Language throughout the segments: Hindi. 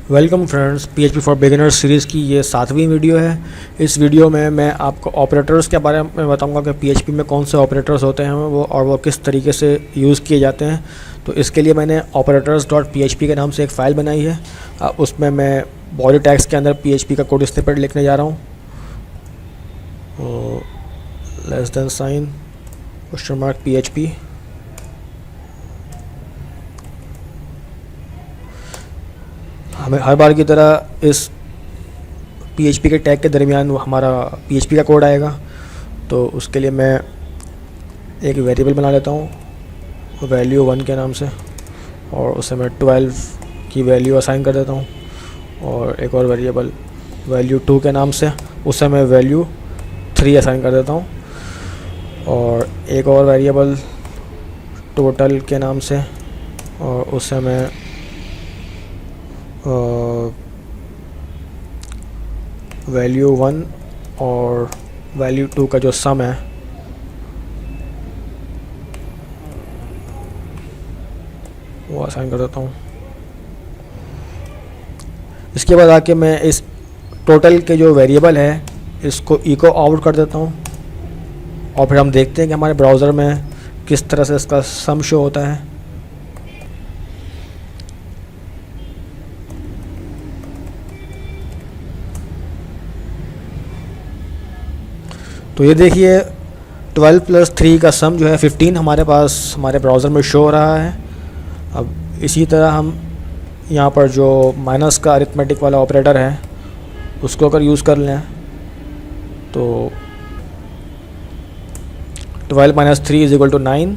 Welcome friends, PHP for beginners series की ये 7वीं वीडियो है। इस वीडियो में मैं आपको ऑपरेटर्स के बारे में बताऊंगा कि PHP में कौन से ऑपरेटर्स होते हैं वो किस तरीके से यूज़ किए जाते हैं। तो इसके लिए मैंने operators.php के नाम से एक फ़ाइल बनाई है। उसमें मैं बॉडी टैग्स के अंदर PHP का कोड स्निपेट लिखने जा रहा हूँ। Less than sign question mark PHP। हमें हर बार की तरह इस PHP के टैग के दरमियान हमारा PHP का कोड आएगा। तो उसके लिए मैं एक वेरिएबल बना लेता हूँ वैल्यू 1 के नाम से, और उसे मैं 12 की वैल्यू असाइन कर देता हूँ। और एक और वेरिएबल वैल्यू 2 के नाम से, उसे मैं वैल्यू 3 असाइन कर देता हूँ। और एक और वेरिएबल टोटल के नाम से, और उसे मैं वैल्यू 1 और वैल्यू 2 का जो सम है वो असाइन कर देता हूँ। इसके बाद आके मैं इस टोटल के जो वेरिएबल है इसको इको आउट कर देता हूँ, और फिर हम देखते हैं कि हमारे ब्राउज़र में किस तरह से इसका सम शो होता है। तो ये देखिए 12 + 3 का सम जो है 15 हमारे पास हमारे ब्राउज़र में शो हो रहा है। अब इसी तरह हम यहाँ पर जो माइनस का अरिथमेटिक वाला ऑपरेटर है उसको अगर यूज़ कर लें तो 12 - 3 = 9।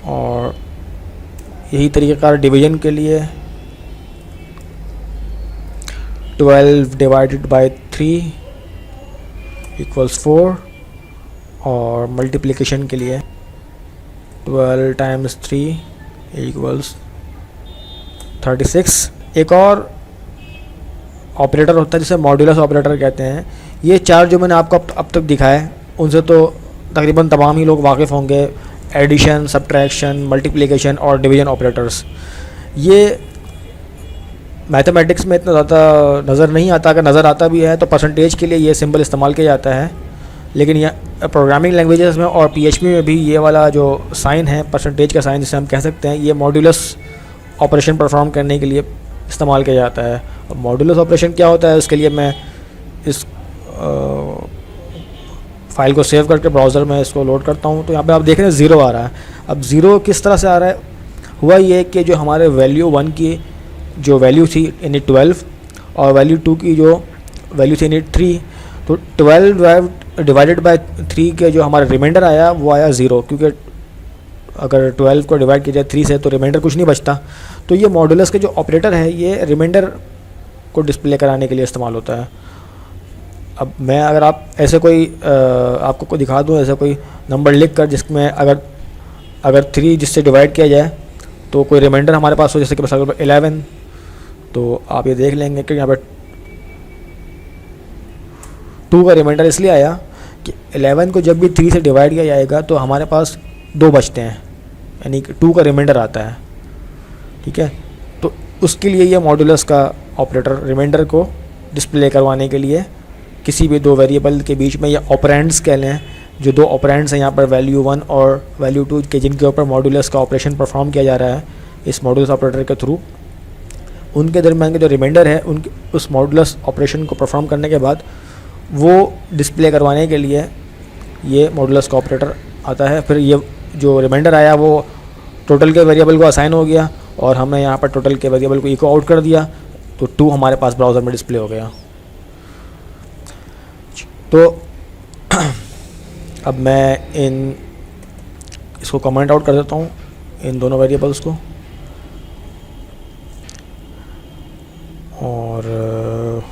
और यही तरीक़ेकार डिवीज़न के लिए 12 / 3 = 4, और मल्टीप्लिकेशन के लिए 12 × 3 = 36। एक और ऑपरेटर होता है जिसे मॉड्यूलस ऑपरेटर कहते हैं। ये चार जो मैंने आपको अब तक दिखाए उनसे तो तकरीबन तमाम ही लोग वाकिफ़ होंगे। एडिशन, सब्ट्रैक्शन, मल्टीप्लिकेशन और डिवीज़न ऑपरेटर्स। ये मैथमेटिक्स में इतना ज़्यादा नज़र नहीं आता। अगर नज़र आता भी है तो परसेंटेज के लिए ये सिंबल इस्तेमाल किया जाता है, लेकिन यह प्रोग्रामिंग लैंग्वेजेस में और PHP में भी ये वाला जो साइन है, परसेंटेज का साइन जिसे हम कह सकते हैं, ये मॉड्यूलस ऑपरेशन परफॉर्म करने के लिए इस्तेमाल किया जाता है। और मॉड्यूलस ऑपरेशन क्या होता है, उसके लिए मैं इस फाइल को सेव करके ब्राउज़र में इसको लोड करता हूँ। तो यहाँ पे आप देख रहे हैं 0 आ रहा है। अब 0 किस तरह से आ रहा है? हुआ ये कि जो हमारे वैल्यू 1 की जो वैल्यू थी यानी 12, और वैल्यू 2 की जो वैल्यू थी यानी 3, तो 12 डिवाइडेड बाय 3 के जो हमारा रिमाइंडर आया वो आया 0, क्योंकि अगर 12 को डिवाइड किया जाए 3 से तो रिमाइंडर कुछ नहीं बचता। तो ये मॉड्यूलस के जो ऑपरेटर है ये रिमाइंडर को डिस्प्ले कराने के लिए इस्तेमाल होता है। अब मैं अगर आप ऐसे कोई आपको को दिखा दूँ, ऐसा कोई नंबर लिख कर जिसमें अगर 3 जिससे डिवाइड किया जाए तो कोई रिमाइंडर हमारे पास हो, जैसे कि बस 11, तो आप ये देख लेंगे कि यहाँ पर 2 का रिमाइंडर इसलिए आया कि 11 को जब भी 3 से डिवाइड किया जाएगा तो हमारे पास 2 बचते हैं, यानी कि 2 का रिमाइंडर आता है। ठीक है, तो उसके लिए ये मॉड्यूलस का ऑपरेटर रिमाइंडर को डिस्प्ले करवाने के लिए किसी भी 2 वेरिएबल के बीच में, या ऑपरेंड्स कह लें, जो 2 ऑपरेंड्स हैं यहाँ पर वैल्यू 1 और वैल्यू 2 के, जिनके ऊपर मॉड्यूलस का ऑपरेशन परफॉर्म किया जा रहा है इस मॉड्यूलस ऑपरेटर के थ्रू, उनके दरमियान के जो रिमाइंडर है उनके उस मॉड्यूलस ऑपरेशन को परफॉर्म करने के बाद वो डिस्प्ले करवाने के लिए ये मॉड्यूलस का ऑपरेटर आता है। फिर ये जो रिमाइंडर आया वो टोटल के वेरिएबल को असाइन हो गया, और हमने यहाँ पर टोटल के वेरिएबल को इको आउट कर दिया, तो 2 हमारे पास ब्राउज़र में डिस्प्ले हो गया। तो अब मैं इसको कमेंट आउट कर देता हूँ, इन दोनों वेरिएबल्स को। और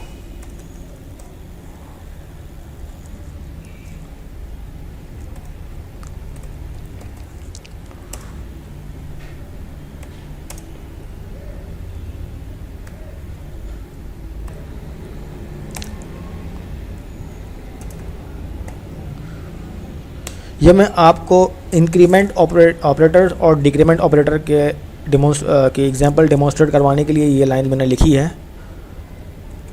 ये मैं आपको इंक्रीमेंट ऑपरेटर और डिक्रीमेंट ऑपरेटर के एग्जांपल डेमोन्स्ट्रेट करवाने के लिए ये लाइन मैंने लिखी है।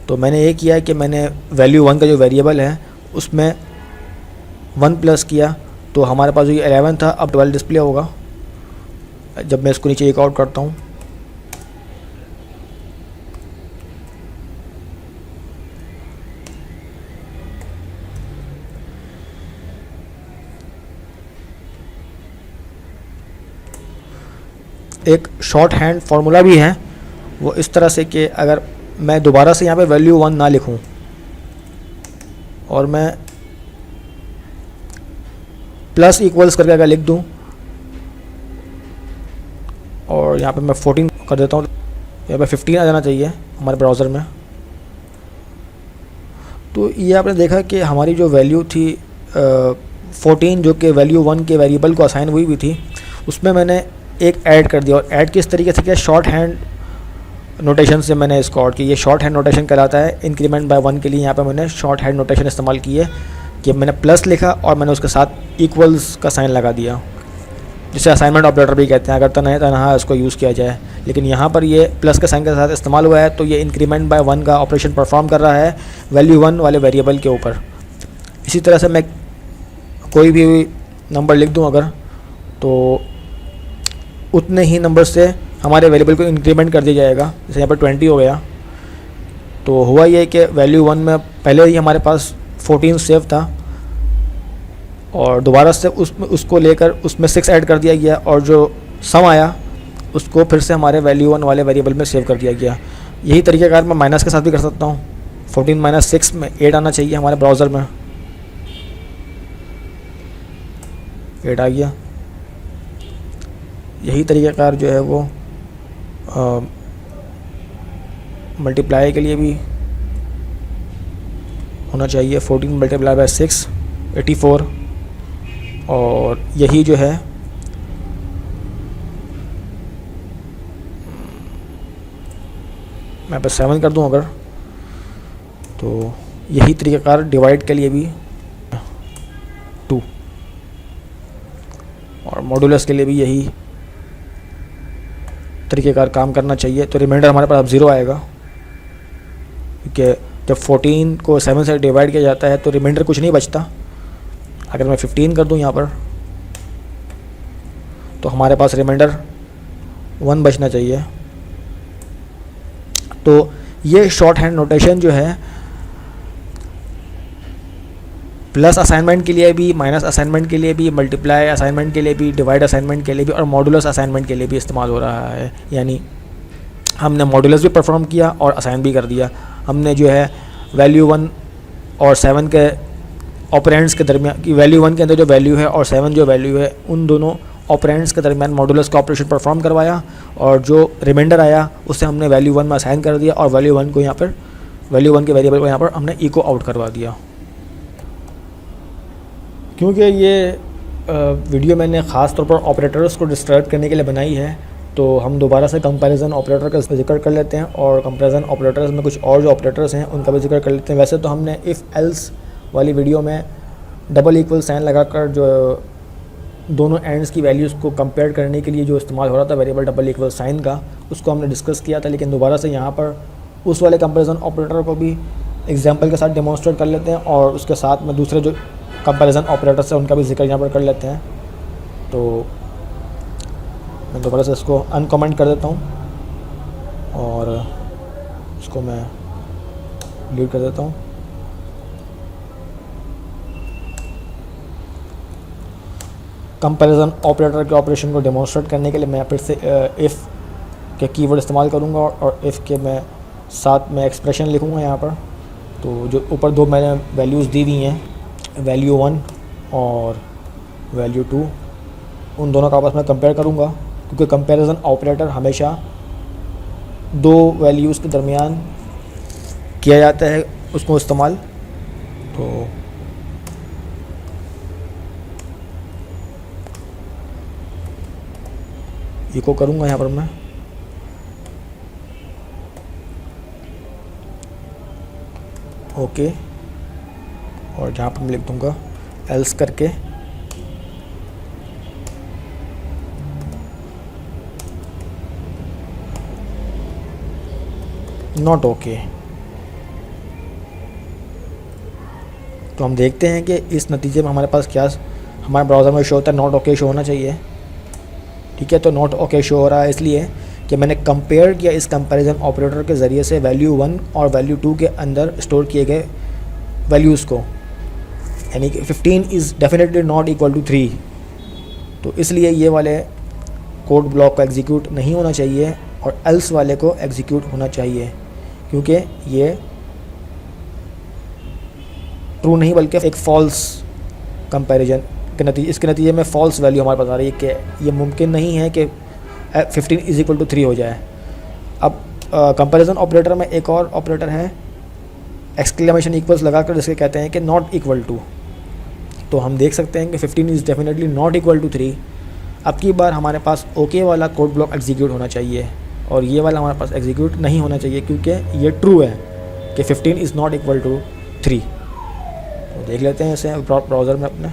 तो मैंने ये किया है कि मैंने वैल्यू 1 का जो वेरिएबल है उसमें 1 प्लस किया, तो हमारे पास जो ये 11 था अब 12 डिस्प्ले होगा जब मैं इसको नीचे एक आउट करता हूँ। एक शॉर्ट हैंड फार्मूला भी है, वो इस तरह से कि अगर मैं दोबारा से यहाँ पे वैल्यू 1 ना लिखूँ और मैं प्लस इक्वल्स करके अगर लिख दूँ और यहाँ पे मैं 14 कर देता हूँ, यहाँ पे 15 आ जाना चाहिए हमारे ब्राउज़र में। तो ये आपने देखा कि हमारी जो वैल्यू थी 14 जो कि वैल्यू 1 के वेरिएबल को असाइन हुई थी, उसमें मैंने एक ऐड कर दिया। और ऐड किस तरीके से किया, शॉर्ट हैंड नोटेशन से मैंने इसको आउट किया। ये शॉर्ट हैंड नोटेशन कहलाता है इंक्रीमेंट बाय 1 के लिए। यहाँ पे मैंने शॉर्ट हैंड नोटेशन इस्तेमाल की है कि मैंने प्लस लिखा और मैंने उसके साथ इक्वल्स का साइन लगा दिया, जिसे असाइनमेंट ऑपरेटर भी कहते हैं अगर तनहा इसको यूज़ किया जाए। लेकिन यहाँ पर ये प्लस के साइन के साथ इस्तेमाल हुआ है, तो ये इंक्रीमेंट बाय 1 का ऑपरेशन परफॉर्म कर रहा है वैल्यू 1 वाले वेरिएबल के ऊपर। इसी तरह से मैं कोई भी नंबर लिख दूँ अगर, तो उतने ही नंबर से हमारे वेरिएबल को इंक्रीमेंट कर दिया जाएगा। जैसे यहाँ पर 20 हो गया, तो हुआ ये कि वैल्यू 1 में पहले ही हमारे पास 14 सेव था और दोबारा से उसको लेकर उसमें 6 ऐड कर दिया गया और जो सम आया उसको फिर से हमारे वैल्यू 1 वाले वेरिएबल में सेव कर दिया गया। यही तरीक़ाकार मैं माइनस के साथ भी कर सकता हूँ। 14 माइनस 6 में 8 आना चाहिए हमारे ब्राउज़र में, 8 आ गया। यही तरीक़ाकार जो है वो मल्टीप्लाई के लिए भी होना चाहिए। 14 मल्टीप्लाई बाय 6 84, और यही जो है मैं बस 7 कर दूं अगर, तो यही तरीक़ाकार डिवाइड के लिए भी 2, और मॉडुलस के लिए भी यही तरीक़ेकार काम करना चाहिए। तो रिमाइंडर हमारे पास अब 0 आएगा, क्योंकि जब 14 को 7 से डिवाइड किया जाता है तो रिमाइंडर कुछ नहीं बचता। अगर मैं 15 कर दूं यहाँ पर, तो हमारे पास रिमाइंडर 1 बचना चाहिए। तो ये शॉर्ट हैंड नोटेशन जो है प्लस असाइनमेंट के लिए भी, माइनस असाइनमेंट के लिए भी, मल्टीप्लाई असाइनमेंट के लिए भी, डिवाइड असाइनमेंट के लिए भी और मॉडुलस असाइनमेंट के लिए भी इस्तेमाल हो रहा है। यानी हमने मॉडुलस भी परफॉर्म किया और असाइन भी कर दिया। हमने जो है वैल्यू 1 और 7 के ऑपरेंड्स के दरमियान की वैल्यू 1 के अंदर जो वैल्यू है और 7 जो वैल्यू है, उन दोनों ऑपरेंड्स के दरमियान मॉडुलस का ऑपरेशन परफॉर्म करवाया और जो रिमाइंडर आया उसे हमने वैल्यू 1 में असाइन कर दिया और वैल्यू 1 को यहाँ पर, वैल्यू 1 के वेरिएबल को यहाँ पर हमने इको आउट करवा दिया। क्योंकि ये वीडियो मैंने ख़ास तौर पर ऑपरेटर्स को डिस्क्राइब करने के लिए बनाई है, तो हम दोबारा से कंपैरिजन ऑपरेटर का जिक्र कर लेते हैं और कंपैरिजन ऑपरेटर्स में कुछ और जो ऑपरेटर्स हैं उनका भी जिक्र कर लेते हैं। वैसे तो हमने इफ़ एल्स वाली वीडियो में डबल इक्वल साइन लगाकर जो दोनों एंड्स की वैल्यूज़ को कंपेयर करने के लिए जो इस्तेमाल हो रहा था वेरिएबल डबल इक्वल साइन का, उसको हमने डिस्कस किया था। लेकिन दोबारा से यहाँ पर उस वाले कंपैरिजन ऑपरेटर को भी एग्जाम्पल के साथ डेमोन्स्ट्रेट कर लेते हैं और उसके साथ में दूसरे जो कंपैरिजन ऑपरेटर्स है उनका भी जिक्र यहाँ पर कर लेते हैं। तो मैं दोबारा से इसको अनकमेंट कर देता हूँ और इसको मैं डिलीट कर देता हूँ। कंपैरिजन ऑपरेटर के ऑपरेशन को डेमोन्स्ट्रेट करने के लिए मैं फिर से इफ़ के कीवर्ड इस्तेमाल करूँगा और इफ़ के मैं साथ में एक्सप्रेशन लिखूँगा यहाँ पर। तो जो ऊपर दो मैंने वैल्यूज़ दी हुई हैं, वैल्यू 1 और वैल्यू 2, उन दोनों का आपस में कंपेयर करूँगा, क्योंकि कंपैरिजन ऑपरेटर हमेशा दो वैल्यूज़ के दरमियान किया जाता है उसको इस्तेमाल। तो इको करूँगा यहाँ पर मैं, ओके, और जहाँ पर मैं लिख दूँगा एल्स करके नॉट ओके। तो हम देखते हैं कि इस नतीजे में हमारे पास क्या हमारे ब्राउज़र में शो होता है, नॉट ओके शो होना चाहिए। ठीक है, तो नॉट ओके शो हो रहा है इसलिए कि मैंने कंपेयर किया इस कंपैरिजन ऑपरेटर के ज़रिए से वैल्यू 1 और वैल्यू 2 के अंदर स्टोर किए गए वैल्यूज़ को, यानी कि 15 is definitely not equal to 3। तो इसलिए ये वाले कोड ब्लॉक का एग्जीक्यूट नहीं होना चाहिए और एल्स वाले को एग्जीक्यूट होना चाहिए, क्योंकि ये ट्रू नहीं बल्कि एक फॉल्स कंपैरिजन के नतीजे, इसके नतीजे में फॉल्स वैल्यू हमारे पास आ रही है कि ये मुमकिन नहीं है कि 15 इज इक्वल टू 3 हो जाए। अब कंपैरिजन ऑपरेटर में एक और ऑपरेटर है एक्सक्लेमेशन इक्वल्स लगाकर, जिसके कहते हैं कि नॉट इक्वल टू। तो हम देख सकते हैं कि 15 is definitely not equal to 3। अब की बार हमारे पास ओके वाला कोड ब्लॉक एग्जीक्यूट होना चाहिए और ये वाला हमारे पास एग्जीक्यूट नहीं होना चाहिए, क्योंकि ये ट्रू है कि 15 इज़ नॉट इक्वल टू 3। तो देख लेते हैं इसे ब्राउज़र में अपने।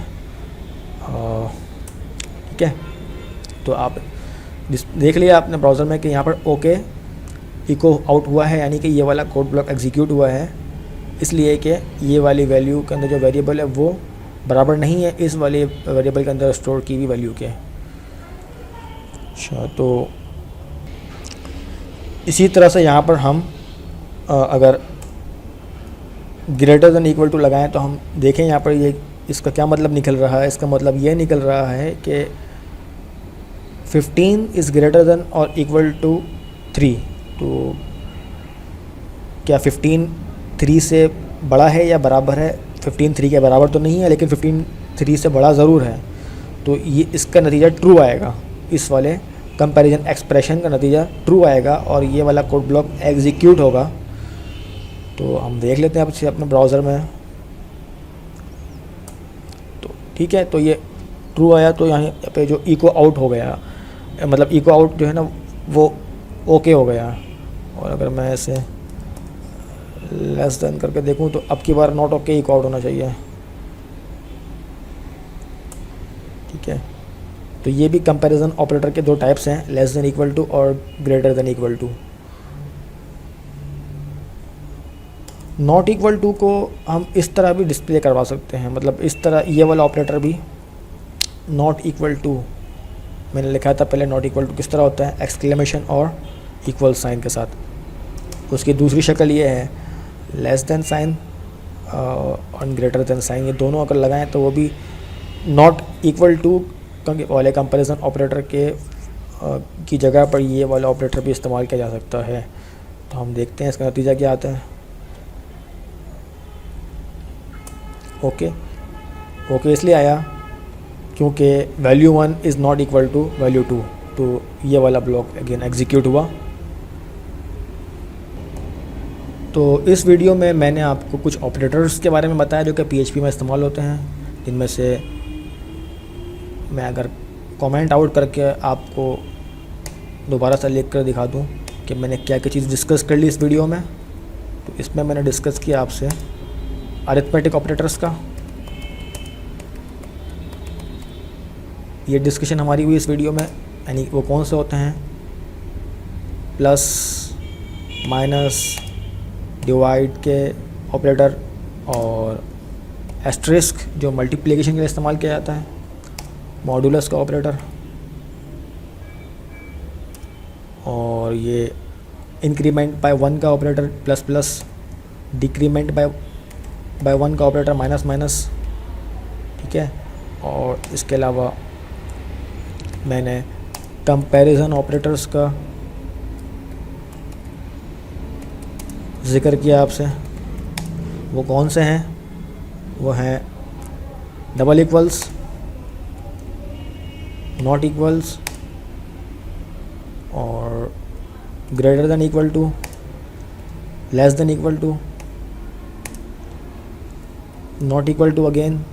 ठीक है, तो आप देख लिया आपने ब्राउज़र में कि यहाँ पर ओके इको आउट हुआ है, यानी कि ये वाला कोड ब्लॉक एग्जीक्यूट हुआ है, इसलिए कि ये वाली वैल्यू के अंदर जो वेरिएबल है वो बराबर नहीं है इस वाले वेरिएबल के अंदर स्टोर की हुई वैल्यू के। अच्छा, तो इसी तरह से यहाँ पर हम अगर ग्रेटर देन इक्वल टू लगाएं तो हम देखें यहाँ पर ये इसका क्या मतलब निकल रहा है। इसका मतलब ये निकल रहा है कि 15 इज़ ग्रेटर देन और इक्वल टू 3। तो क्या 15 3 से बड़ा है या बराबर है? 15 3 के बराबर तो नहीं है, लेकिन 15 3 से बड़ा ज़रूर है। तो ये इसका नतीजा ट्रू आएगा, इस वाले कंपैरिजन एक्सप्रेशन का नतीजा ट्रू आएगा और ये वाला कोड ब्लॉक एग्जीक्यूट होगा। तो हम देख लेते हैं अब अपने ब्राउज़र में। तो ठीक है, तो ये ट्रू आया, तो यहाँ पे जो इको आउट हो गया, मतलब इको आउट जो है ना वो ओके हो गया। और अगर मैं ऐसे लेस देन करके देखूं तो अब की बार नॉट ओके इको आउट होना चाहिए। ठीक है, तो ये भी कंपैरिजन ऑपरेटर के दो टाइप्स हैं, लेस देन इक्वल टू और greater than equal to. Not equal to को हम इस तरह भी डिस्प्ले करवा सकते हैं, मतलब इस तरह ये वाला ऑपरेटर भी नॉट इक्वल टू, मैंने लिखा था पहले नॉट इक्वल टू किस तरह होता है, एक्सक्लेमेशन और इक्वल साइन के साथ। उसकी दूसरी शक्ल ये है लेस देन साइन और ग्रेटर देन साइन, ये दोनों अगर लगाएं तो वो भी नॉट इक्वल टू वाले कंपैरिजन ऑपरेटर के की जगह पर ये वाला ऑपरेटर भी इस्तेमाल किया जा सकता है। तो हम देखते हैं इसका नतीजा क्या आता है। ओके इसलिए आया क्योंकि value 1 is not equal to value 2, तो ये वाला ब्लॉक अगेन एग्जीक्यूट हुआ। तो इस वीडियो में मैंने आपको कुछ ऑपरेटर्स के बारे में बताया जो कि PHP में इस्तेमाल होते हैं, जिनमें से मैं अगर कमेंट आउट करके आपको दोबारा से लिख कर दिखा दूं कि मैंने क्या क्या चीज़ डिस्कस कर ली इस वीडियो में, तो इसमें मैंने डिस्कस किया आपसे अरिथमेटिक ऑपरेटर्स का। ये डिस्कशन हमारी हुई इस वीडियो में, यानी वो कौन से होते हैं, प्लस माइनस डिवाइड के ऑपरेटर और एस्टेरिस्क जो मल्टीप्लिकेशन के लिए इस्तेमाल किया जाता है, मॉडुलस का ऑपरेटर, और ये इंक्रीमेंट बाय 1 का operator plus plus, decrement by 1 का ऑपरेटर माइनस माइनस। ठीक है, और इसके अलावा मैंने कंपैरिजन ऑपरेटर्स का ज़िक्र किया आपसे। वो कौन से हैं? वो हैं डबल इक्वल्स, नॉट इक्वल्स और greater than equal to, less than equal to, not equal to again,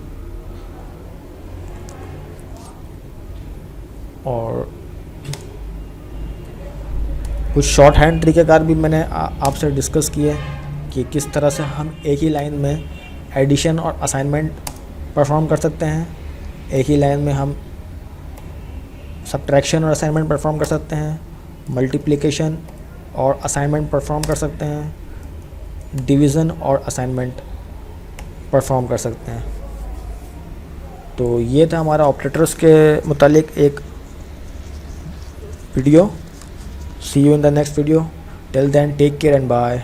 और कुछ शॉर्ट हैंड तरीक़ेकार भी मैंने आपसे डिस्कस किए कि किस तरह से हम एक ही लाइन में एडिशन और असाइनमेंट परफॉर्म कर सकते हैं, एक ही लाइन में हम सब्ट्रैक्शन और असाइनमेंट परफॉर्म कर सकते हैं, मल्टीप्लिकेशन और असाइनमेंट परफॉर्म कर सकते हैं, डिवीज़न और असाइनमेंट परफॉर्म कर सकते हैं। तो ये था हमारा ऑपरेटर्स के मुतालिक एक video. See you in the next video. Till then take care and bye.